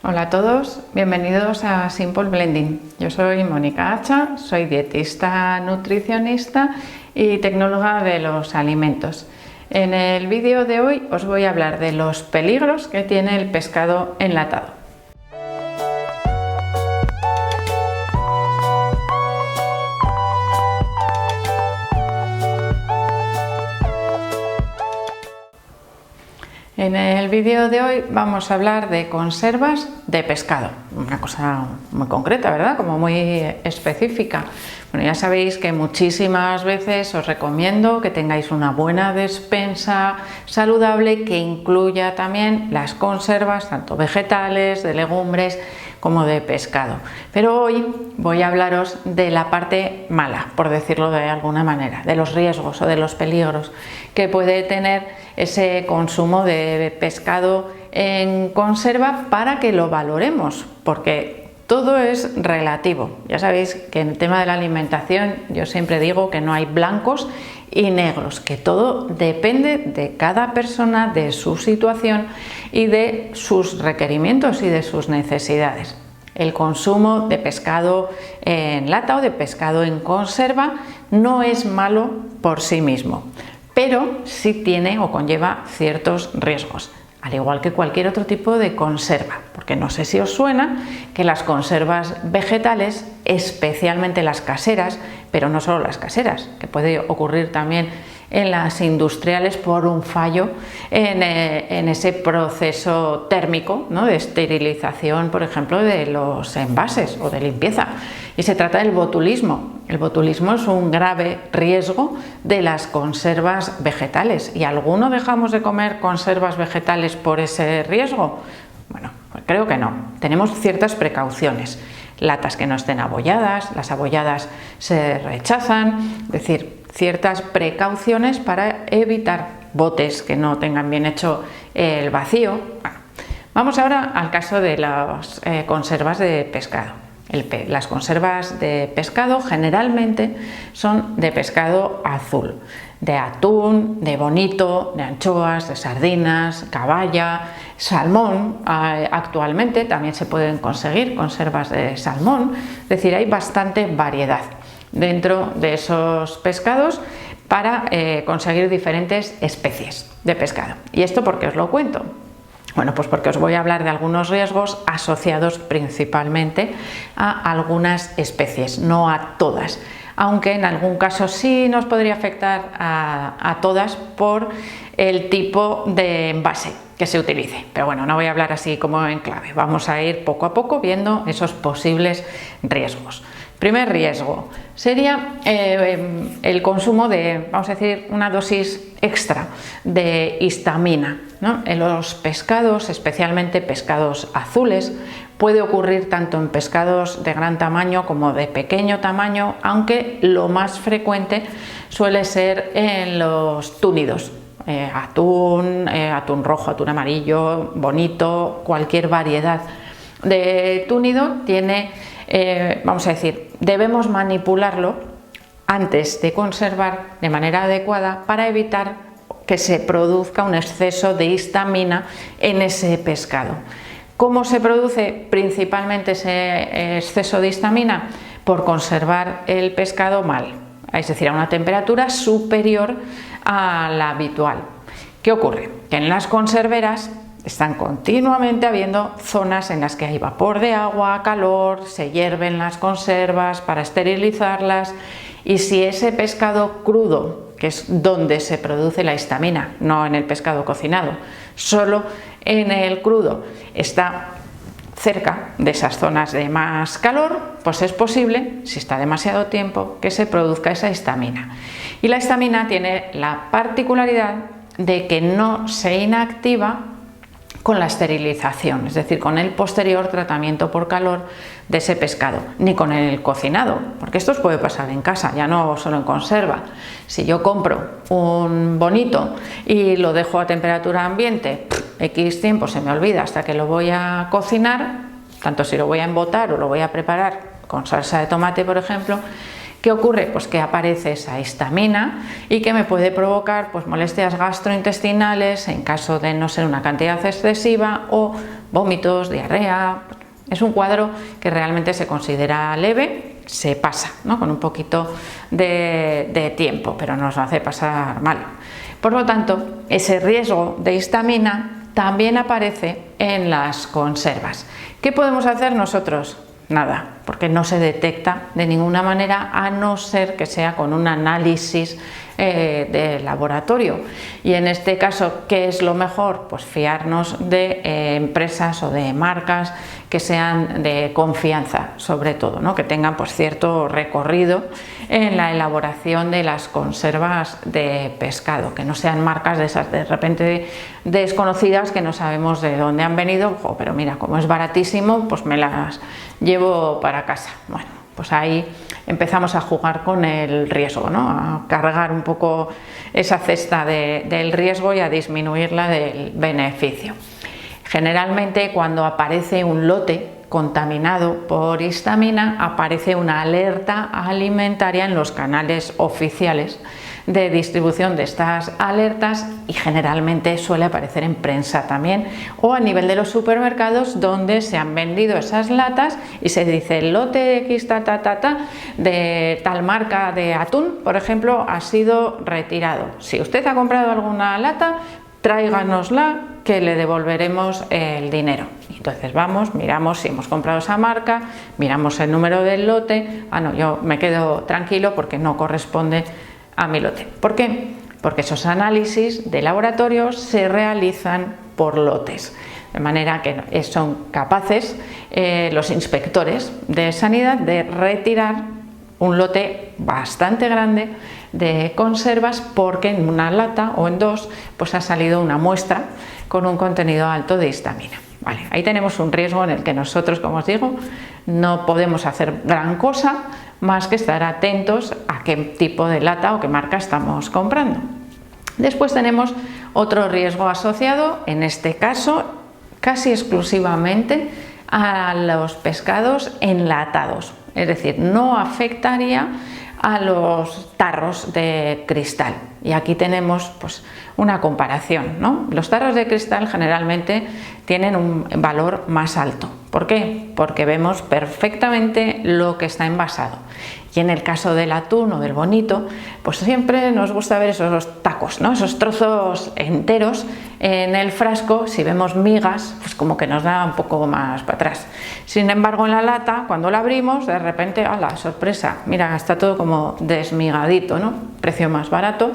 Hola a todos, bienvenidos a Simple Blending. Yo soy Mónica Hacha, soy dietista, nutricionista y tecnóloga de los alimentos. En el vídeo de hoy os voy a hablar de los peligros que tiene el pescado enlatado. En el vídeo de hoy vamos a hablar de conservas de pescado, una cosa muy concreta, ¿verdad? Como muy específica. Bueno, ya sabéis que muchísimas veces os recomiendo que tengáis una buena despensa saludable que incluya también las conservas, tanto vegetales, de legumbres, como de pescado. Pero hoy voy a hablaros de la parte mala, por decirlo de alguna manera, de los riesgos o de los peligros que puede tener ese consumo de pescado en conserva para que lo valoremos, porque todo es relativo. Ya sabéis que en el tema de la alimentación yo siempre digo que no hay blancos y negros, que todo depende de cada persona, de su situación y de sus requerimientos y de sus necesidades. El consumo de pescado en lata o de pescado en conserva no es malo por sí mismo, pero sí tiene o conlleva ciertos riesgos, al igual que cualquier otro tipo de conserva, porque no sé si os suena que las conservas vegetales, especialmente las caseras, pero no solo las caseras, que puede ocurrir también en las industriales por un fallo en ese proceso térmico, ¿no?, de esterilización, por ejemplo, de los envases o de limpieza. Y se trata del botulismo. El botulismo es un grave riesgo de las conservas vegetales. ¿Y alguno dejamos de comer conservas vegetales por ese riesgo? Bueno, pues creo que no. Tenemos ciertas precauciones. Latas que no estén abolladas, las abolladas se rechazan, es decir, ciertas precauciones para evitar botes que no tengan bien hecho el vacío. Bueno, vamos ahora al caso de las conservas de pescado. Las conservas de pescado generalmente son de pescado azul, de atún, de bonito, de anchoas, de sardinas, caballa, salmón. Actualmente también se pueden conseguir conservas de salmón, es decir, hay bastante variedad dentro de esos pescados para conseguir diferentes especies de pescado. ¿Y esto por qué os lo cuento? Bueno, pues porque os voy a hablar de algunos riesgos asociados principalmente a algunas especies, no a todas, aunque en algún caso sí nos podría afectar a todas por el tipo de envase que se utilice. Pero bueno, no voy a hablar así como en clave, vamos a ir poco a poco viendo esos posibles riesgos. Primer riesgo sería el consumo de, vamos a decir, una dosis extra de histamina, ¿no? En los pescados, especialmente pescados azules, puede ocurrir tanto en pescados de gran tamaño como de pequeño tamaño, aunque lo más frecuente suele ser en los túnidos. Atún rojo, atún amarillo, bonito, cualquier variedad de túnido tiene, vamos a decir, debemos manipularlo antes de conservar de manera adecuada para evitar que se produzca un exceso de histamina en ese pescado. ¿Cómo se produce principalmente ese exceso de histamina? Por conservar el pescado mal, es decir, a una temperatura superior a la habitual. ¿Qué ocurre? Que en las conserveras están continuamente habiendo zonas en las que hay vapor de agua, calor, se hierven las conservas para esterilizarlas, y si ese pescado crudo, que es donde se produce la histamina, no en el pescado cocinado, solo en el crudo, está cerca de esas zonas de más calor, pues es posible, si está demasiado tiempo, que se produzca esa histamina. Y la histamina tiene la particularidad de que no se inactiva con la esterilización, es decir, con el posterior tratamiento por calor de ese pescado, ni con el cocinado, porque esto os puede pasar en casa, ya no solo en conserva. Si yo compro un bonito y lo dejo a temperatura ambiente, X tiempo se me olvida hasta que lo voy a cocinar, tanto si lo voy a embotar o lo voy a preparar con salsa de tomate, por ejemplo, ¿Qué ocurre? Pues que aparece esa histamina y que me puede provocar pues molestias gastrointestinales en caso de no ser una cantidad excesiva, o vómitos, diarrea. Es un cuadro que realmente se considera leve, se pasa, ¿no?, con un poquito de tiempo, pero nos hace pasar mal. Por lo tanto, ese riesgo de histamina también aparece en las conservas. ¿Qué podemos hacer nosotros? Nada, porque no se detecta de ninguna manera, a no ser que sea con un análisis de laboratorio. Y en este caso, ¿qué es lo mejor? Pues fiarnos de empresas o de marcas que sean de confianza, sobre todo, ¿no?, que tengan pues cierto recorrido en la elaboración de las conservas de pescado, que no sean marcas de esas de repente desconocidas que no sabemos de dónde han venido. Pero mira, como es baratísimo, pues me las llevo para casa. Bueno, pues ahí empezamos a jugar con el riesgo, ¿no?, a cargar un poco esa cesta del riesgo y a disminuirla del beneficio. Generalmente, cuando aparece un lote contaminado por histamina, aparece una alerta alimentaria en los canales oficiales de distribución de estas alertas, y generalmente suele aparecer en prensa también, o a nivel de los supermercados donde se han vendido esas latas y se dice: el lote X de tal marca de atún, por ejemplo, ha sido retirado. Si usted ha comprado alguna lata, tráiganosla, que le devolveremos el dinero. Y entonces vamos, miramos si hemos comprado esa marca, miramos el número del lote. No, yo me quedo tranquilo porque no corresponde a mi lote. ¿Por qué? Porque esos análisis de laboratorio se realizan por lotes, de manera que son capaces los inspectores de sanidad de retirar un lote bastante grande de conservas, porque en una lata o en dos pues ha salido una muestra con un contenido alto de histamina. Vale, ahí tenemos un riesgo en el que nosotros, como os digo, no podemos hacer gran cosa más que estar atentos a qué tipo de lata o qué marca estamos comprando. Después tenemos otro riesgo asociado, en este caso casi exclusivamente a los pescados enlatados, es decir, no afectaría a los tarros de cristal. Y aquí tenemos pues una comparación, ¿no? Los tarros de cristal generalmente tienen un valor más alto. ¿Por qué? Porque vemos perfectamente lo que está envasado. Y en el caso del atún o del bonito, pues siempre nos gusta ver esos tacos, ¿no?, esos trozos enteros en el frasco. Si vemos migas, pues como que nos da un poco más para atrás. Sin embargo, en la lata, cuando la abrimos, de repente, ¡hala, sorpresa! Mira, está todo como desmigadito, ¿no? Precio más barato,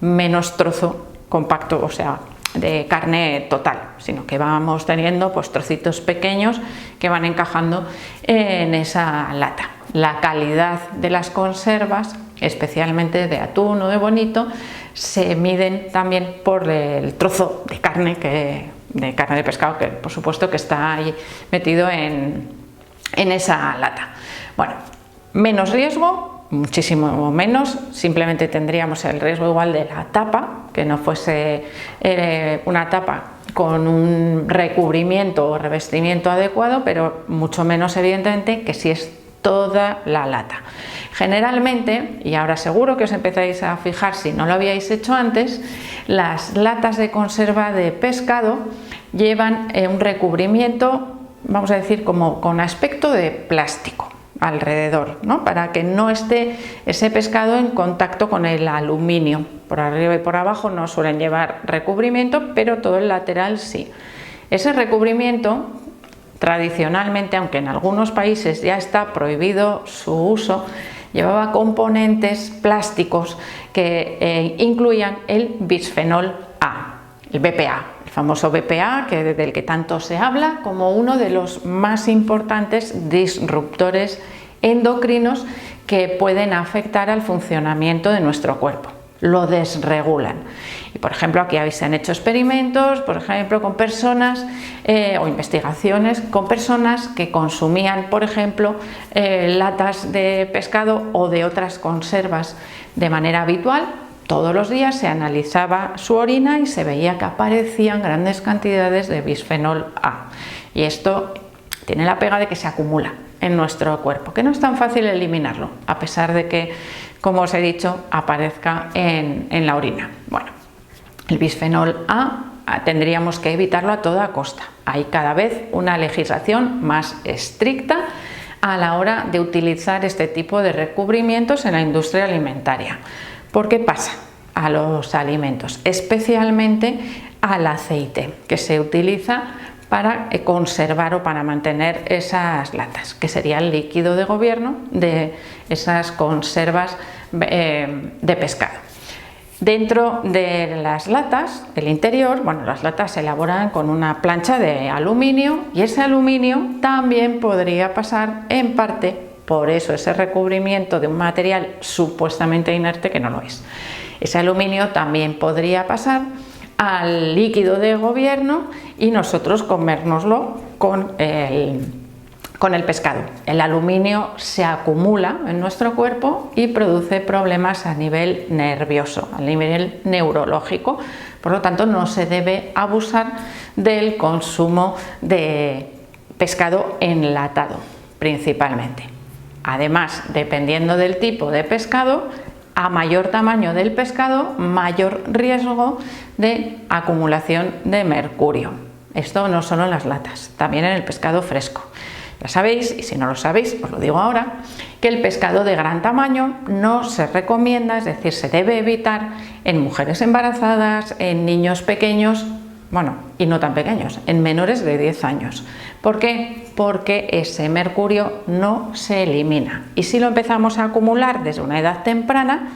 menos trozo compacto, o sea, de carne total, sino que vamos teniendo pues trocitos pequeños que van encajando en esa lata. La calidad de las conservas, especialmente de atún o de bonito, se miden también por el trozo de carne de pescado, que por supuesto que está ahí metido en esa lata. Bueno, menos riesgo, muchísimo menos, simplemente tendríamos el riesgo igual de la tapa, que no fuese una tapa con un recubrimiento o revestimiento adecuado, pero mucho menos evidentemente que si es toda la lata. Generalmente, y ahora seguro que os empezáis a fijar si no lo habíais hecho antes, las latas de conserva de pescado llevan un recubrimiento, vamos a decir, como con aspecto de plástico alrededor, ¿no?, para que no esté ese pescado en contacto con el aluminio. Por arriba y por abajo no suelen llevar recubrimiento, pero todo el lateral sí. Ese recubrimiento, tradicionalmente, aunque en algunos países ya está prohibido su uso, llevaba componentes plásticos que incluían el bisfenol A, el BPA, el famoso BPA del que tanto se habla como uno de los más importantes disruptores endocrinos que pueden afectar al funcionamiento de nuestro cuerpo. Lo desregulan. Y por ejemplo, aquí se han hecho experimentos, por ejemplo, con personas o investigaciones con personas que consumían, por ejemplo, latas de pescado o de otras conservas de manera habitual. Todos los días se analizaba su orina y se veía que aparecían grandes cantidades de bisfenol A. Y esto tiene la pega de que se acumula en nuestro cuerpo, que no es tan fácil eliminarlo, a pesar de que, como os he dicho, aparezca en la orina. Bueno, el bisfenol A tendríamos que evitarlo a toda costa. Hay cada vez una legislación más estricta a la hora de utilizar este tipo de recubrimientos en la industria alimentaria. ¿Por qué pasa a los alimentos? Especialmente al aceite que se utiliza para conservar o para mantener esas latas, que sería el líquido de gobierno de esas conservas de pescado. Dentro de las latas, el interior, bueno, las latas se elaboran con una plancha de aluminio y ese aluminio también podría pasar en parte, por eso ese recubrimiento de un material supuestamente inerte que no lo es. Ese aluminio también podría pasar al líquido de gobierno y nosotros comérnoslo con el pescado. El aluminio se acumula en nuestro cuerpo y produce problemas a nivel nervioso, a nivel neurológico. Por lo tanto, no se debe abusar del consumo de pescado enlatado, principalmente. Además, dependiendo del tipo de pescado, a mayor tamaño del pescado, mayor riesgo de acumulación de mercurio. Esto no solo en las latas, también en el pescado fresco. Ya sabéis, y si no lo sabéis, os lo digo ahora, que el pescado de gran tamaño no se recomienda, es decir, se debe evitar en mujeres embarazadas, en niños pequeños, bueno, y no tan pequeños, en menores de 10 años. ¿Por qué? Porque ese mercurio no se elimina. Y si lo empezamos a acumular desde una edad temprana,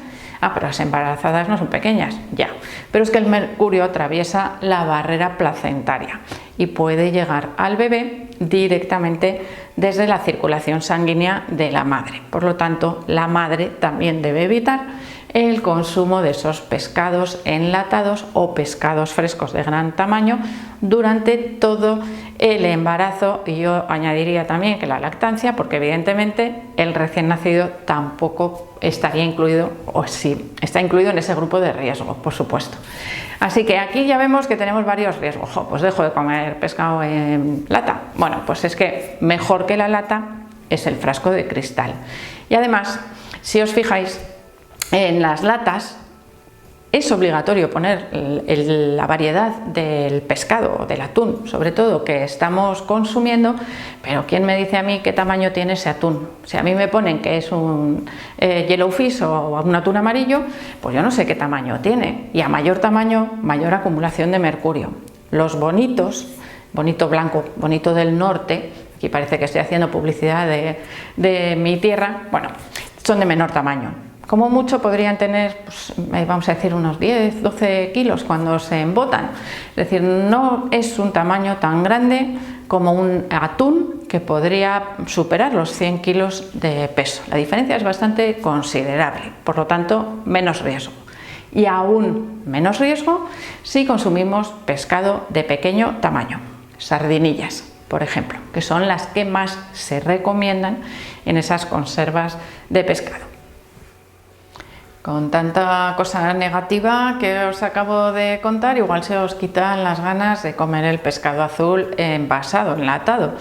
pero las embarazadas no son pequeñas, ya. Pero es que el mercurio atraviesa la barrera placentaria y puede llegar al bebé directamente desde la circulación sanguínea de la madre. Por lo tanto, la madre también debe evitar el consumo de esos pescados enlatados o pescados frescos de gran tamaño durante todo el embarazo, y yo añadiría también que la lactancia, porque evidentemente el recién nacido tampoco estaría incluido, o sí, está incluido en ese grupo de riesgo, por supuesto. Así que aquí ya vemos que tenemos varios riesgos. Pues dejo de comer pescado en lata. Bueno, pues es que mejor que la lata es el frasco de cristal. Y además, si os fijáis, en las latas es obligatorio poner la variedad del pescado o del atún, sobre todo, que estamos consumiendo, pero ¿quién me dice a mí qué tamaño tiene ese atún? Si a mí me ponen que es un yellowfish o un atún amarillo, pues yo no sé qué tamaño tiene, y a mayor tamaño, mayor acumulación de mercurio. Los bonitos, bonito blanco, bonito del norte, aquí parece que estoy haciendo publicidad de mi tierra, bueno, son de menor tamaño. Como mucho podrían tener, pues, vamos a decir, unos 10, 12 kilos cuando se embotan. Es decir, no es un tamaño tan grande como un atún que podría superar los 100 kilos de peso. La diferencia es bastante considerable, por lo tanto, menos riesgo. Y aún menos riesgo si consumimos pescado de pequeño tamaño, sardinillas, por ejemplo, que son las que más se recomiendan en esas conservas de pescado. Con tanta cosa negativa que os acabo de contar, igual se os quitan las ganas de comer el pescado azul envasado, enlatado.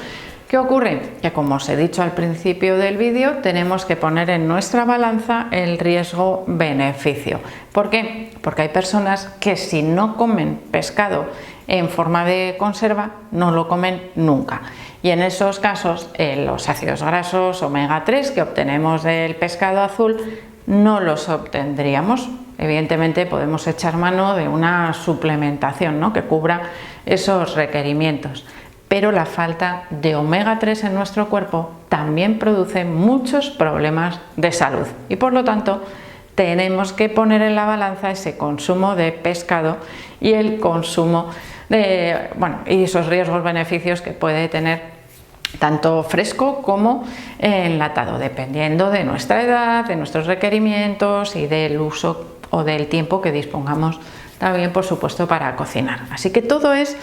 ¿Qué ocurre? Que, como os he dicho al principio del vídeo, tenemos que poner en nuestra balanza el riesgo-beneficio. ¿Por qué? Porque hay personas que si no comen pescado en forma de conserva, no lo comen nunca. Y en esos casos, los ácidos grasos omega 3 que obtenemos del pescado azul no los obtendríamos. Evidentemente podemos echar mano de una suplementación, ¿no?, que cubra esos requerimientos, pero la falta de omega 3 en nuestro cuerpo también produce muchos problemas de salud y, por lo tanto, tenemos que poner en la balanza ese consumo de pescado y el consumo de, y esos riesgos-beneficios que puede tener tanto fresco como enlatado, dependiendo de nuestra edad, de nuestros requerimientos y del uso o del tiempo que dispongamos también, por supuesto, para cocinar. Así que todo es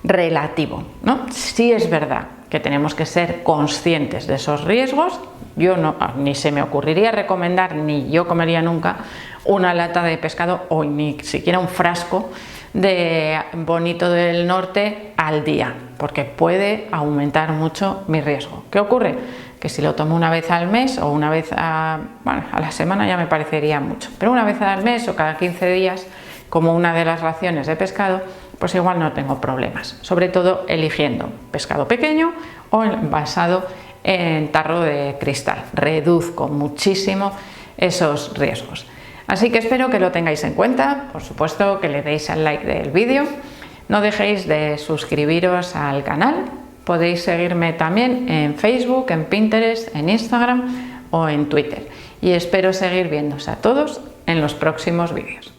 relativo, ¿no? Sí es verdad que tenemos que ser conscientes de esos riesgos. Yo ni se me ocurriría recomendar, ni yo comería nunca una lata de pescado o ni siquiera un frasco de bonito del norte al día, porque puede aumentar mucho mi riesgo. ¿Qué ocurre? Que si lo tomo una vez al mes o una vez a la semana ya me parecería mucho, pero una vez al mes o cada 15 días, como una de las raciones de pescado, pues igual no tengo problemas, sobre todo eligiendo pescado pequeño o envasado en tarro de cristal. Reduzco muchísimo esos riesgos. Así que espero que lo tengáis en cuenta, por supuesto que le deis al like del vídeo, no dejéis de suscribiros al canal, podéis seguirme también en Facebook, en Pinterest, en Instagram o en Twitter y espero seguir viéndose a todos en los próximos vídeos.